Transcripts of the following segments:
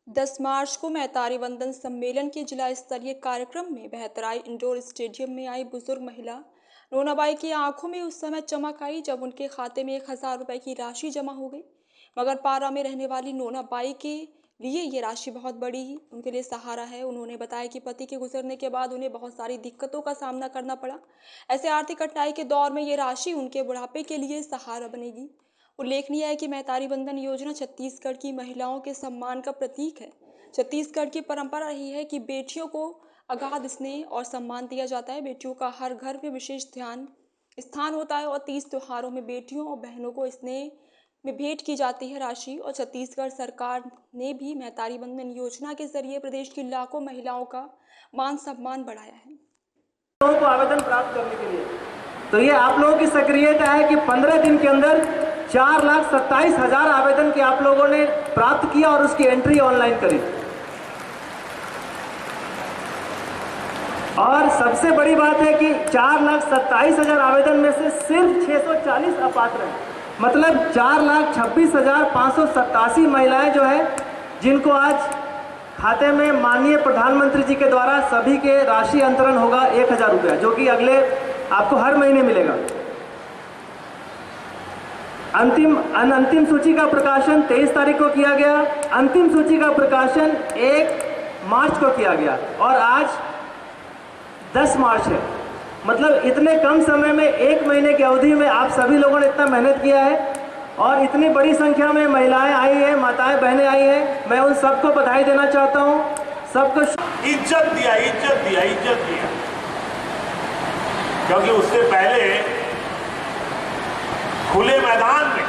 10 मार्च को मैतारी वंदन सम्मेलन के जिला स्तरीय कार्यक्रम में बहतराई इंडोर स्टेडियम में आई बुजुर्ग महिला नोनाबाई की आंखों में उस समय चमक आई जब उनके खाते में 1000 रुपए की राशि जमा हो गई। मगर पारा में रहने वाली नोनाबाई के लिए ये राशि बहुत बड़ी उनके लिए सहारा है। उन्होंने बताया कि पति के गुजरने के बाद उन्हें बहुत सारी दिक्कतों का सामना करना पड़ा। ऐसे आर्थिक कठिनाई के दौर में ये राशि उनके बुढ़ापे के लिए सहारा बनेगी। उल्लेखनीय है कि मैतारी बंधन योजना छत्तीसगढ़ की महिलाओं के सम्मान का प्रतीक है। छत्तीसगढ़ की परंपरा रही है कि बेटियों को अगाध स्नेह और सम्मान दिया जाता है। बेटियों का हर घर में विशेष स्थान होता है और 30 त्योहारों में बेटियों और बहनों को स्नेह में भेंट की जाती है राशि। और छत्तीसगढ़ सरकार ने भी मैतारी बंधन योजना के जरिए प्रदेश की लाखों महिलाओं का मान सम्मान बढ़ाया है। लोगों को आवेदन प्राप्त करने के लिए तो ये आप लोगों की सक्रियता है कि 15 दिन के अंदर 4,27,000 आवेदन के आप लोगों ने प्राप्त किया और उसकी एंट्री ऑनलाइन करी। और सबसे बड़ी बात है कि 4,27,000 आवेदन में से सिर्फ 640 अपात्र हैं। मतलब 4,26,587 महिलाएं जो है जिनको आज खाते में माननीय प्रधानमंत्री जी के द्वारा सभी के राशि अंतरण होगा 1,000 रुपया, जो कि अगले आपको हर महीने मिलेगा। अंतिम सूची का प्रकाशन 23 तारीख को किया गया। अंतिम सूची का प्रकाशन 1 मार्च को किया गया और आज 10 मार्च है। मतलब इतने कम समय में 1 महीने की अवधि में आप सभी लोगों ने इतना मेहनत किया है और इतनी बड़ी संख्या में महिलाएं आई हैं, माताएं बहनें आई हैं। मैं उन सबको बधाई देना चाहता हूं। सबको इज्जत दिया क्योंकि उससे पहले खुले मैदान में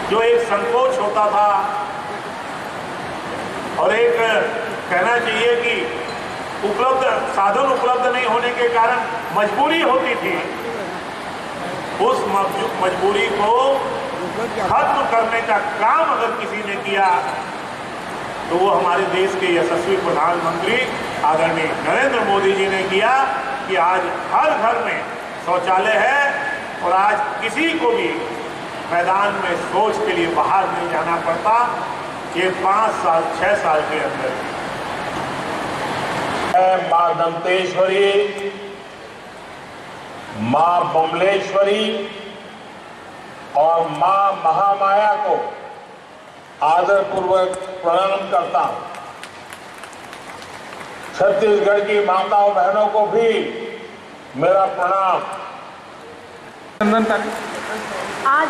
जो एक संकोच होता था और एक कहना चाहिए कि साधन उपलब्ध नहीं होने के कारण मजबूरी होती थी, उस मजबूरी को खत्म करने का काम अगर किसी ने किया तो वो हमारे देश के यशस्वी प्रधानमंत्री आदरणीय नरेंद्र मोदी जी ने किया कि आज हर घर में शौचालय है और आज किसी को भी मैदान में शौच के लिए बाहर नहीं जाना पड़ता। ये 5 साल 6 साल के अंदर मां दंतेश्वरी, मां बमलेश्वरी और मां महामाया को आदरपूर्वक प्रणाम करता हूं। छत्तीसगढ़ की माताओं बहनों को भी मेरा प्रणाम। आज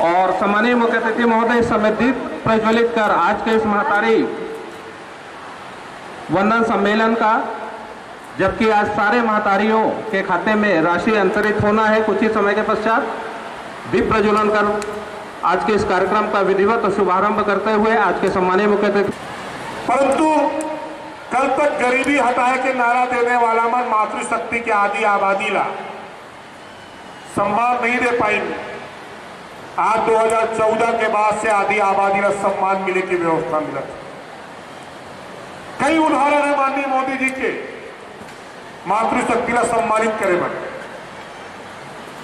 और सम्मानीय मुख्य अतिथि महोदय समय दीप प्रज्वलित कर आज के इस महतारी वंदन सम्मेलन का, जबकि आज सारे महतारियों के खाते में राशि अंतरित होना है, कुछ ही समय के पश्चात दीप प्रज्वलन कर आज के इस कार्यक्रम का विधिवत शुभारंभ करते हुए आज के सम्मानीय मुख्य अतिथि। परंतु कल तक गरीबी हटाए के नारा देने वाला मन मातृशक्ति के आदि आबादी ला सम्मान नहीं दे पाएंगे। आज 2014 के बाद से आदि आबादी ला सम्मान मिले की व्यवस्था मिला। कई उदाहरण है माननीय मोदी जी के मातृशक्ति ला सम्मानित करे बने,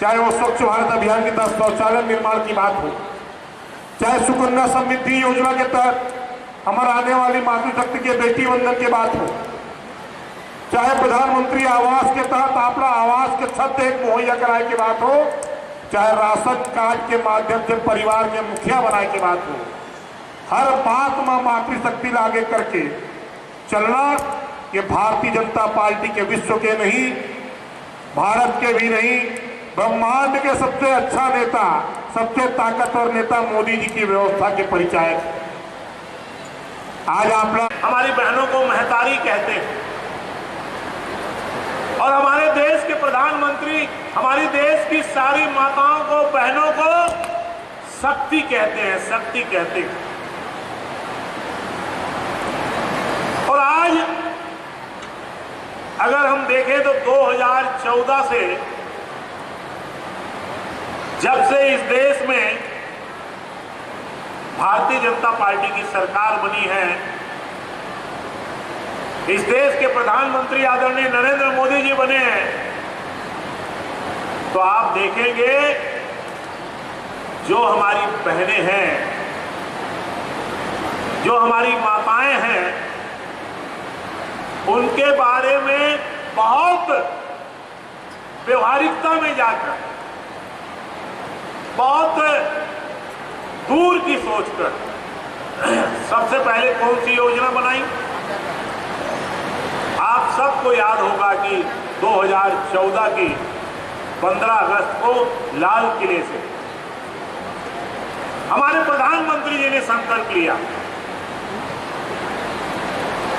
चाहे वो स्वच्छ भारत अभियान के तहत शौचालय निर्माण की बात हो, चाहे सुकन्या समृद्धि योजना के तहत हमारा आने वाली मातृशक्ति के बेटी वंदन की बात हो, चाहे प्रधानमंत्री आवास के तहत आपका आवास के छत एक मुहैया कराए की बात हो, चाहे राशन कार्ड के माध्यम से परिवार के मुखिया बनाए की बात हो, हर बात में मातृशक्ति आगे करके चलना ये भारतीय जनता पार्टी के विश्व के नहीं, भारत के भी नहीं, ब्रह्मांड के सबसे अच्छा नेता, सबसे ताकतवर नेता मोदी जी की व्यवस्था के परिचायक। आज आप लोग हमारी बहनों को महतारी कहते हैं और हमारे देश के प्रधानमंत्री हमारी देश की सारी माताओं को, बहनों को शक्ति कहते हैं, शक्ति कहते हैं। और आज अगर हम देखें तो 2014 से जब से इस देश में भारतीय जनता पार्टी की सरकार बनी है, इस देश के प्रधानमंत्री आदरणीय नरेंद्र मोदी जी बने हैं, तो आप देखेंगे जो हमारी बहनें हैं जो हमारी माताएं हैं उनके बारे में बहुत व्यवहारिकता में जाकर, बहुत दूर की सोचकर सबसे पहले कौन सी योजना बनाई? आप सबको याद होगा कि 2014 की 15 अगस्त को लाल किले से हमारे प्रधानमंत्री जी ने संकल्प लिया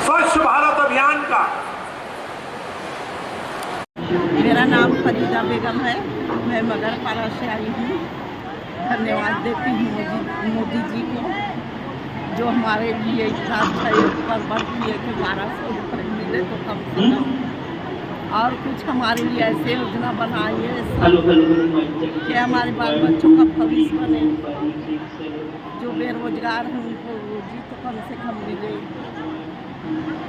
स्वच्छ भारत अभियान का। मेरा नाम फरीदा बेगम है, मैं मगरपाड़ा से आई हूँ। धन्यवाद देती हूँ मोदी जी को, जो हमारे लिए इतना अच्छा प्रबंध किए कि 1200 रुपये मिले तो कम से कम, और कुछ हमारे लिए ऐसे योजना बनाई है कि हमारे बाल बच्चों का भविष्य बने, जो बेरोजगार हैं उनको रोजी तो कम से कम मिले।